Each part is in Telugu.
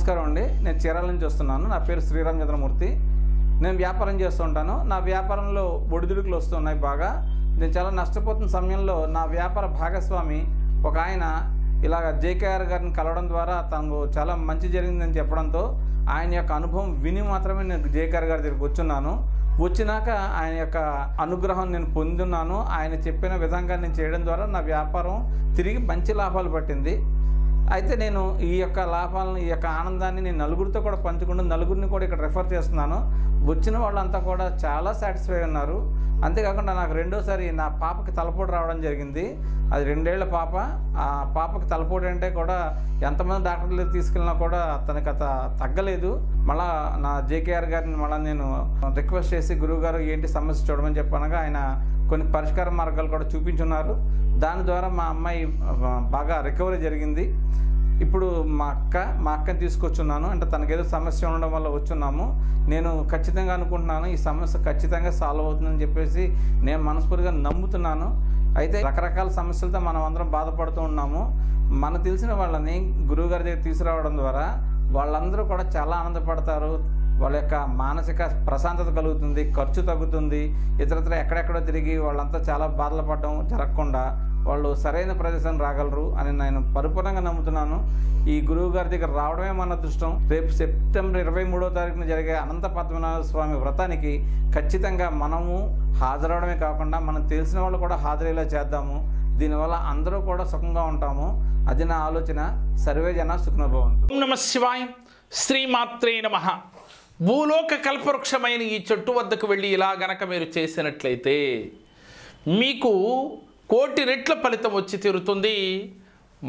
నమస్కారం అండి. నేను చీరాల నుంచి వస్తున్నాను. నా పేరు శ్రీరామచంద్రమూర్తి. నేను వ్యాపారం చేస్తూ ఉంటాను. నా వ్యాపారంలో ఒడిదుడుకులు వస్తున్నాయి బాగా. నేను చాలా నష్టపోతున్న సమయంలో నా వ్యాపార భాగస్వామి ఒక ఆయన ఇలాగ జేకేఆర్ గారిని కలవడం ద్వారా తనకు చాలా మంచి జరిగిందని చెప్పడంతో ఆయన యొక్క అనుభవం విని మాత్రమే నేను జేకేఆర్ గారి దగ్గరికి వచ్చున్నాను. వచ్చినాక ఆయన యొక్క అనుగ్రహం నేను పొందున్నాను. ఆయన చెప్పిన విధంగా నేను చేయడం ద్వారా నా వ్యాపారం తిరిగి మంచి లాభాలు పట్టింది. అయితే నేను ఈ యొక్క లాభాలను, ఈ యొక్క ఆనందాన్ని నేను నలుగురితో కూడా పంచుకుంటూ నలుగురిని కూడా ఇక్కడ రెఫర్ చేస్తున్నాను. వచ్చిన వాళ్ళంతా కూడా చాలా సాటిస్ఫై ఉన్నారు. అంతేకాకుండా నాకు రెండోసారి నా పాపకి తలపోటు రావడం జరిగింది. అది 2 ఏళ్ల పాప. ఆ పాపకి తలపోటు అంటే కూడా ఎంతమంది డాక్టర్లు తీసుకెళ్ళినా కూడా తనకి తగ్గలేదు. మళ్ళా నా జేకేఆర్ గారిని మళ్ళీ నేను రిక్వెస్ట్ చేసి గురువుగారు ఏంటి సమస్య చూడమని చెప్పనగా ఆయన కొన్ని పరిష్కార మార్గాలు కూడా చూపించున్నారు. దాని ద్వారా మా అమ్మాయి బాగా రికవరీ జరిగింది. ఇప్పుడు మా అక్కని తీసుకొచ్చున్నాను. అంటే తనకేదో సమస్య ఉండడం వల్ల వచ్చున్నాము. నేను ఖచ్చితంగా అనుకుంటున్నాను ఈ సమస్య ఖచ్చితంగా సాల్వ్ అవుతుందని చెప్పేసి నేను మనస్ఫూర్తిగా నమ్ముతున్నాను. అయితే రకరకాల సమస్యలతో మనం అందరం బాధపడుతూ ఉన్నాము. మనకు తెలిసిన వాళ్ళని గురువుగారి దగ్గర తీసుకురావడం ద్వారా వాళ్ళందరూ కూడా చాలా ఆనందపడతారు. వాళ్ళ యొక్క మానసిక ప్రశాంతత కలుగుతుంది, ఖర్చు తగ్గుతుంది. ఇతరత్ర ఎక్కడెక్కడో తిరిగి వాళ్ళంతా చాలా బాధలు పడడం జరగకుండా వాళ్ళు సరైన ప్రదేశం రాగలరు అని నేను పరిపూర్ణంగా నమ్ముతున్నాను. ఈ గురువు గారి దగ్గర రావడమే మన అదృష్టం. రేపు సెప్టెంబర్ 23వ తారీఖున జరిగే అనంత పద్మనాభ స్వామి వ్రతానికి ఖచ్చితంగా మనము హాజరవడమే కాకుండా మనం తెలిసిన వాళ్ళు కూడా హాజరయ్యేలా చేద్దాము. దీనివల్ల అందరూ కూడా సుఖంగా ఉంటాము. అది నా ఆలోచన. సర్వే జన సుఖినో భవంతు. ఓం నమః శివాయ. శ్రీమాత్రే నమః. భూలోక కల్పవృక్షమైన ఈ చెట్టు వద్దకు వెళ్ళి ఇలా గనక మీరు చేసినట్లయితే మీకు 1,000,000 రెట్ల ఫలితం వచ్చి తీరుతుంది.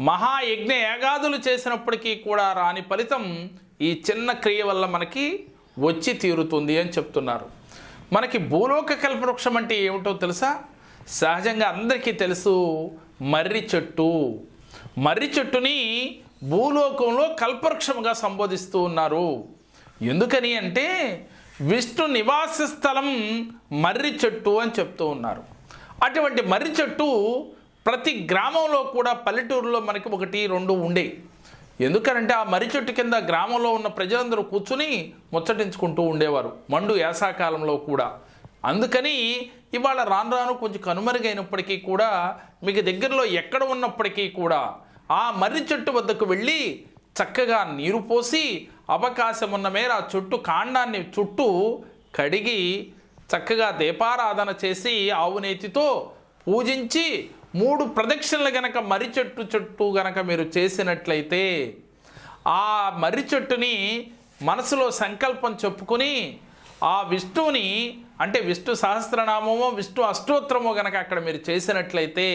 మహాయజ్ఞ యాగాదులు చేసినప్పటికీ కూడా రాని ఫలితం ఈ చిన్న క్రియ వల్ల మనకి వచ్చి తీరుతుంది అని చెప్తున్నారు. మనకి భూలోక కల్పవృక్షం అంటే ఏమిటో తెలుసా? సహజంగా అందరికీ తెలుసు, మర్రి చెట్టు. మర్రి చెట్టుని భూలోకంలో కల్పవృక్షంగా సంబోధిస్తూ ఉన్నారు. ఎందుకని అంటే విష్ణు నివాస స్థలం మర్రి చెట్టు అని చెప్తూ ఉన్నారు. అటువంటి మర్రి చెట్టు ప్రతి గ్రామంలో కూడా పల్లెటూరులో మనకి 1-2 ఉండే. ఎందుకనంటే ఆ మర్రి చెట్టు కింద గ్రామంలో ఉన్న ప్రజలందరూ కూర్చుని ముచ్చటించుకుంటూ ఉండేవారు మండు యాసకాలంలో కూడా. అందుకని ఇవాళ రాను రాను కొంచెం కనుమరుగైనప్పటికీ కూడా మీకు దగ్గరలో ఎక్కడ ఉన్నప్పటికీ కూడా ఆ మర్రి చెట్టు వద్దకు వెళ్ళి చక్కగా నీరు పోసి అవకాశం ఉన్న మేర ఆ చెట్టు కాండాన్ని చుట్టూ కడిగి చక్కగా దీపారాధన చేసి ఆవు నేతితో పూజించి 3 ప్రదక్షిణలు గనక మర్రి చెట్టు గనక మీరు చేసినట్లయితే ఆ మర్రి చెట్టుని మనసులో సంకల్పం చెప్పుకొని ఆ విష్ణువుని, అంటే విష్ణు సహస్రనామమో విష్ణు అష్టోత్తరమో గనక అక్కడ మీరు చేసినట్లయితే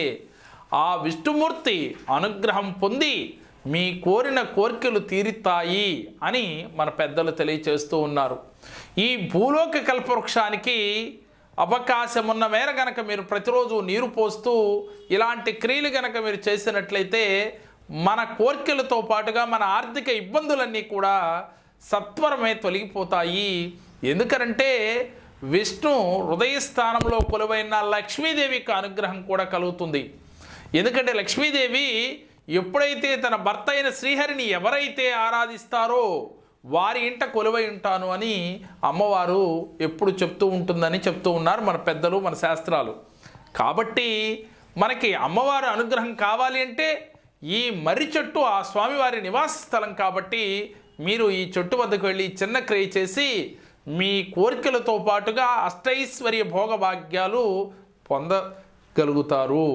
ఆ విష్ణుమూర్తి అనుగ్రహం పొంది మీ కోరిన కోరికలు తీరుతాయి అని మన పెద్దలు తెలియచేస్తూ ఉన్నారు. ఈ భూలోక కల్పవృక్షానికి అవకాశం ఉన్న మేర గనక మీరు ప్రతిరోజు నీరు పోస్తూ ఇలాంటి క్రియలు గనక మీరు చేసినట్లయితే మన కోరికలతో పాటుగా మన ఆర్థిక ఇబ్బందులన్నీ కూడా సత్వరమే తొలగిపోతాయి. ఎందుకంటే విష్ణు హృదయ స్థానంలో కొలువైన లక్ష్మీదేవికి అనుగ్రహం కూడా కలుగుతుంది. ఎందుకంటే లక్ష్మీదేవి ఎప్పుడైతే తన భర్త అయిన శ్రీహరిని ఎవరైతే ఆరాధిస్తారో వారి ఇంట కొలువై ఉంటాను అని అమ్మవారు ఎప్పుడు చెప్తూ ఉంటుందని చెప్తూ ఉన్నారు మన పెద్దలు, మన శాస్త్రాలు. కాబట్టి మనకి అమ్మవారి అనుగ్రహం కావాలి అంటే ఈ మర్రి చెట్టు ఆ స్వామివారి నివాస స్థలం. కాబట్టి మీరు ఈ చెట్టు వద్దకు వెళ్ళి చిన్న క్రియ చేసి మీ కోరికలతో పాటుగా అష్టైశ్వర్య భోగభాగ్యాలు పొందగలుగుతారు.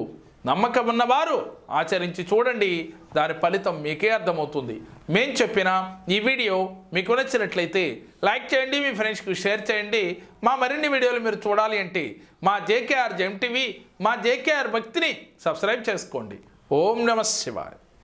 నమ్మకం ఉన్నవారు ఆచరించి చూడండి, దాని ఫలితం మీకే అర్థమవుతుంది. మేము చెప్పిన ఈ వీడియో మీకు నచ్చినట్లయితే లైక్ చేయండి, మీ ఫ్రెండ్స్కి షేర్ చేయండి. మా మరిన్ని వీడియోలు మీరు చూడాలి అంటే మా జేకేఆర్ జెమ్ టీవీ, మా జేకేఆర్ భక్తిని సబ్స్క్రైబ్ చేసుకోండి. ఓం నమః శివాయ.